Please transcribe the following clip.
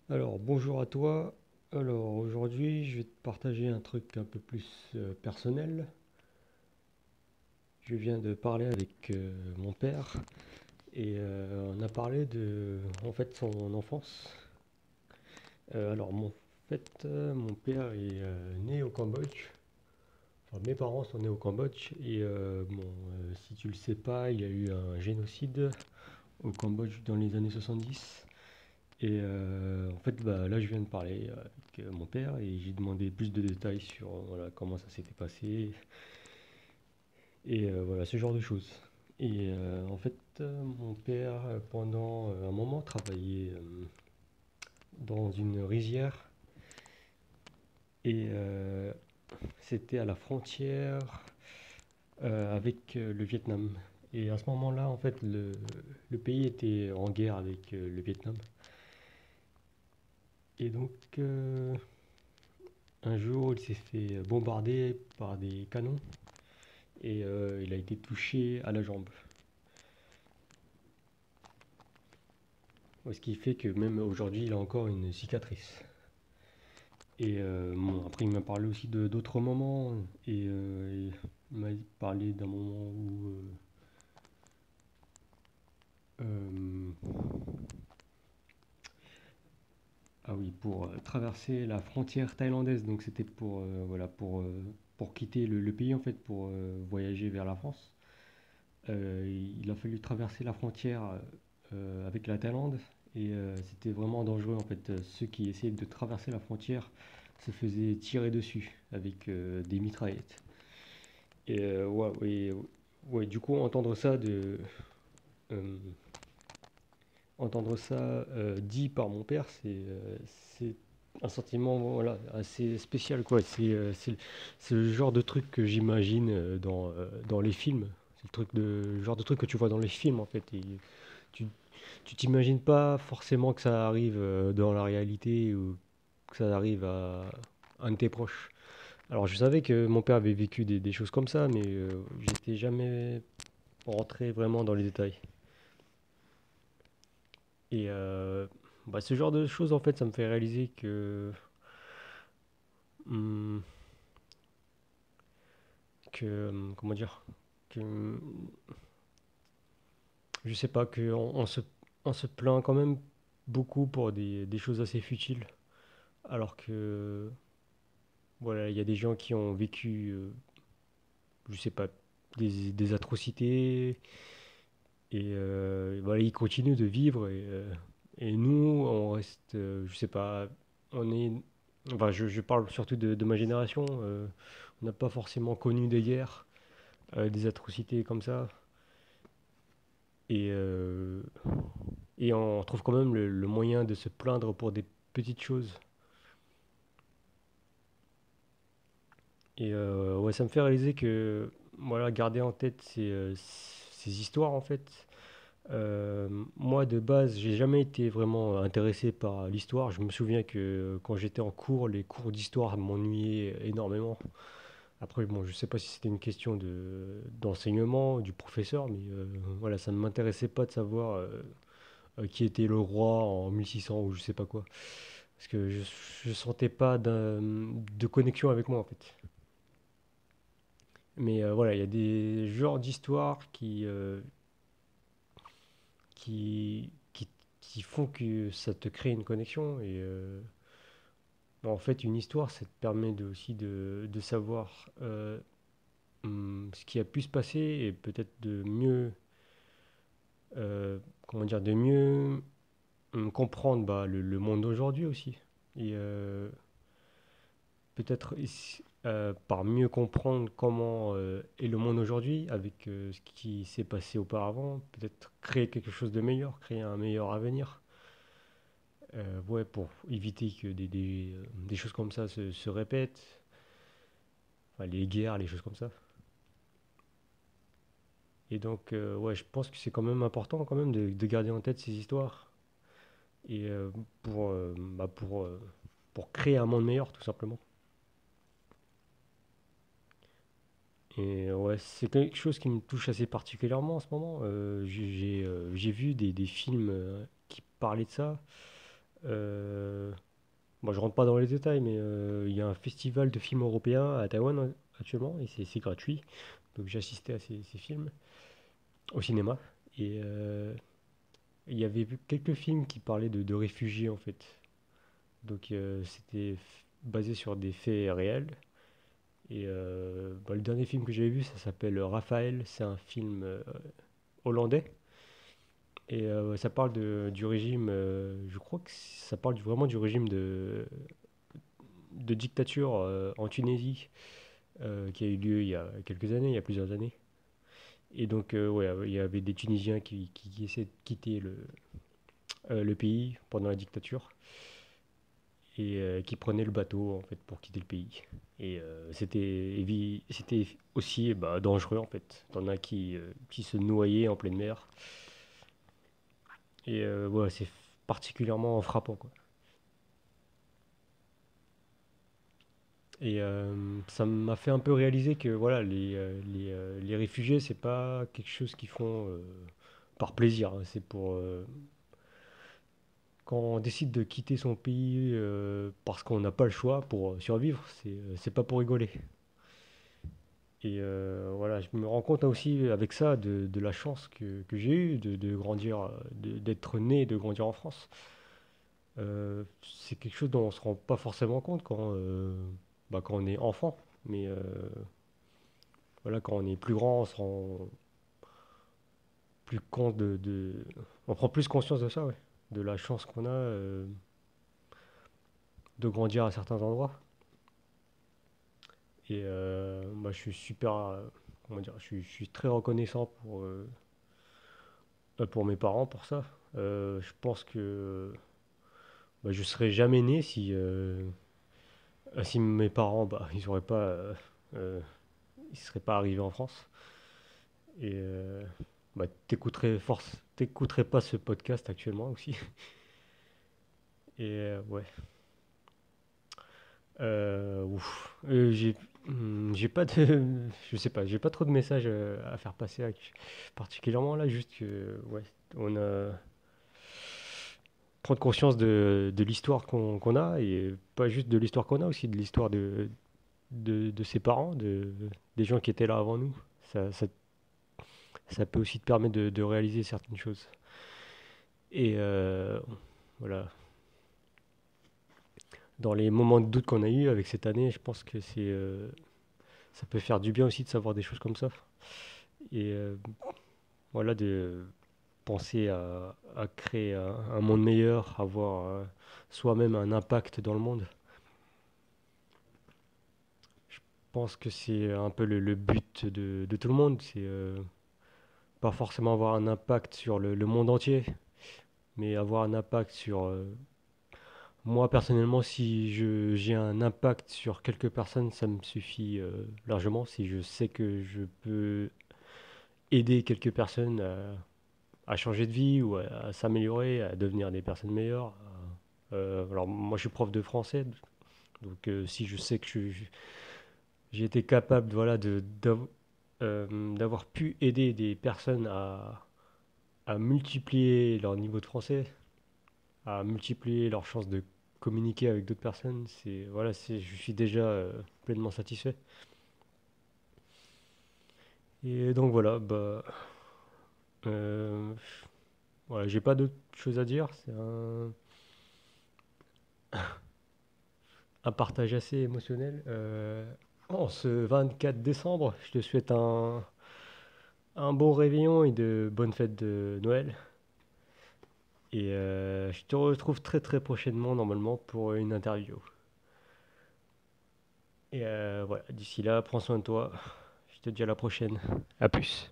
Alors, bonjour à toi. Alors, aujourd'hui, je vais te partager un truc un peu plus personnel. Je viens de parler avec mon père et on a parlé de, en fait, son enfance. Mon père est né au Cambodge. Enfin, mes parents sont nés au Cambodge et si tu le sais pas, il y a eu un génocide au Cambodge dans les années 70. Et en fait, bah, là, je viens de parler avec mon père et j'ai demandé plus de détails sur voilà, comment ça s'était passé et voilà, ce genre de choses. Et mon père, pendant un moment, travaillait dans une rizière et c'était à la frontière avec le Vietnam. Et à ce moment-là, en fait, le pays était en guerre avec le Vietnam. Et donc, un jour, il s'est fait bombarder par des canons et il a été touché à la jambe. Ce qui fait que même aujourd'hui, il a encore une cicatrice. Et bon, après, il m'a parlé aussi de d'autres moments et il m'a parlé d'un moment où euh, ah oui, pour traverser la frontière thaïlandaise. Donc c'était pour voilà pour quitter le pays en fait pour voyager vers la France. Il a fallu traverser la frontière avec la Thaïlande et c'était vraiment dangereux en fait. Ceux qui essayaient de traverser la frontière se faisaient tirer dessus avec des mitraillettes. Et ouais, du coup euh, entendre ça dit par mon père, c'est un sentiment voilà, assez spécial quoi. C'est le genre de truc que j'imagine dans les films. C'est le genre de truc que tu vois dans les films en fait. Et tu tu t'imagines pas forcément que ça arrive dans la réalité ou que ça arrive à un de tes proches. Alors je savais que mon père avait vécu des choses comme ça, mais j'étais jamais rentré vraiment dans les détails. Et bah, ce genre de choses, en fait, ça me fait réaliser hum, comment dire, que, je sais pas, on se plaint quand même beaucoup pour des choses assez futiles, alors que, voilà, il y a des gens qui ont vécu, je sais pas, des atrocités, et voilà, ils continuent de vivre, et nous, on reste, je sais pas, on est, enfin, je parle surtout de ma génération, on n'a pas forcément connu des guerres, des atrocités comme ça, et, euh, et on trouve quand même le moyen de se plaindre pour des petites choses. Et ouais, ça me fait réaliser que, voilà, garder en tête ces histoires, en fait. Moi, de base, j'ai jamais été vraiment intéressé par l'histoire. Je me souviens que quand j'étais en cours, les cours d'histoire m'ennuyaient énormément. Après, bon, je sais pas si c'était une question d'enseignement du professeur, mais voilà, ça ne m'intéressait pas de savoir qui était le roi en 1600 ou je sais pas quoi. Parce que je sentais pas de connexion avec moi, en fait. Mais voilà, il y a des genres d'histoires qui, qui font que ça te crée une connexion. Et en fait, une histoire, ça te permet aussi de savoir ce qui a pu se passer et peut-être de mieux, comment dire, de mieux comprendre bah, le monde d'aujourd'hui aussi. Et peut-être par mieux comprendre comment est le monde aujourd'hui avec ce qui s'est passé auparavant, peut-être créer quelque chose de meilleur, créer un meilleur avenir. Ouais, pour éviter que des choses comme ça se répètent, enfin, les guerres, les choses comme ça. Et donc, ouais, je pense que c'est quand même important quand même de garder en tête ces histoires et pour créer un monde meilleur, tout simplement. Et ouais, c'est quelque chose qui me touche assez particulièrement en ce moment. J'ai vu des films qui parlaient de ça. Euh, Bon, je rentre pas dans les détails, mais il y a un festival de films européens à Taïwan actuellement, et c'est gratuit. Donc j'ai assisté à ces films au cinéma. Et il y avait quelques films qui parlaient de réfugiés en fait. Donc c'était basé sur des faits réels. Et bah, le dernier film que j'ai vu, ça s'appelle Raphaël. C'est un film hollandais. Et ça parle du régime, je crois que ça parle vraiment du régime de dictature en Tunisie qui a eu lieu il y a quelques années, il y a plusieurs années. Et donc, ouais, il y avait des Tunisiens qui essaient de quitter le pays pendant la dictature et qui prenaient le bateau en fait pour quitter le pays. Et c'était aussi bah, dangereux en fait. T'en as qui se noyaient en pleine mer. Et ouais, c'est particulièrement frappant quoi. Et ça m'a fait un peu réaliser que voilà, les réfugiés, c'est pas quelque chose qu'ils font par plaisir, hein. C'est pour quand on décide de quitter son pays parce qu'on n'a pas le choix pour survivre, c'est pas pour rigoler. Et voilà, je me rends compte aussi avec ça de la chance que j'ai eue de grandir, d'être né et de grandir en France. C'est quelque chose dont on se rend pas forcément compte quand on est enfant. Mais voilà, quand on est plus grand, on se rend plus compte on prend plus conscience de ça, ouais. De la chance qu'on a de grandir à certains endroits. Et bah, je suis super, comment dire, je suis très reconnaissant pour mes parents pour ça. Je pense que bah, je serais jamais né si mes parents, bah, euh, ils seraient pas arrivés en France. Et bah, t'écouterais pas ce podcast actuellement aussi. Et ouais. J'ai pas de, je sais pas, j'ai pas trop de messages à faire passer particulièrement là, juste que, ouais, on a prendre conscience de l'histoire qu'on a et pas juste de l'histoire qu'on a, aussi de l'histoire de ses parents, des gens qui étaient là avant nous. Ça, ça, ça peut aussi te permettre de réaliser certaines choses. Et voilà, dans les moments de doute qu'on a eu avec cette année, je pense que ça peut faire du bien aussi de savoir des choses comme ça. Et voilà, de penser à créer un monde meilleur, avoir soi-même un impact dans le monde. Je pense que c'est un peu le but de tout le monde. C'est pas forcément avoir un impact sur le monde entier, mais avoir un impact sur... moi, personnellement, si j'ai un impact sur quelques personnes, ça me suffit largement. Si je sais que je peux aider quelques personnes à changer de vie ou à s'améliorer, à devenir des personnes meilleures. Alors moi je suis prof de français, donc si je sais que j'ai été capable voilà, d'avoir pu aider des personnes à multiplier leur niveau de français, à multiplier leurs chances de communiquer avec d'autres personnes, voilà, je suis déjà pleinement satisfait. Et donc voilà, bah, euh, voilà, j'ai pas d'autre chose à dire. C'est un partage assez émotionnel. En ce 24 décembre, je te souhaite un bon réveillon et de bonnes fêtes de Noël. Et je te retrouve très très prochainement normalement pour une interview. Et voilà, d'ici là, prends soin de toi. Je te dis à la prochaine. À plus.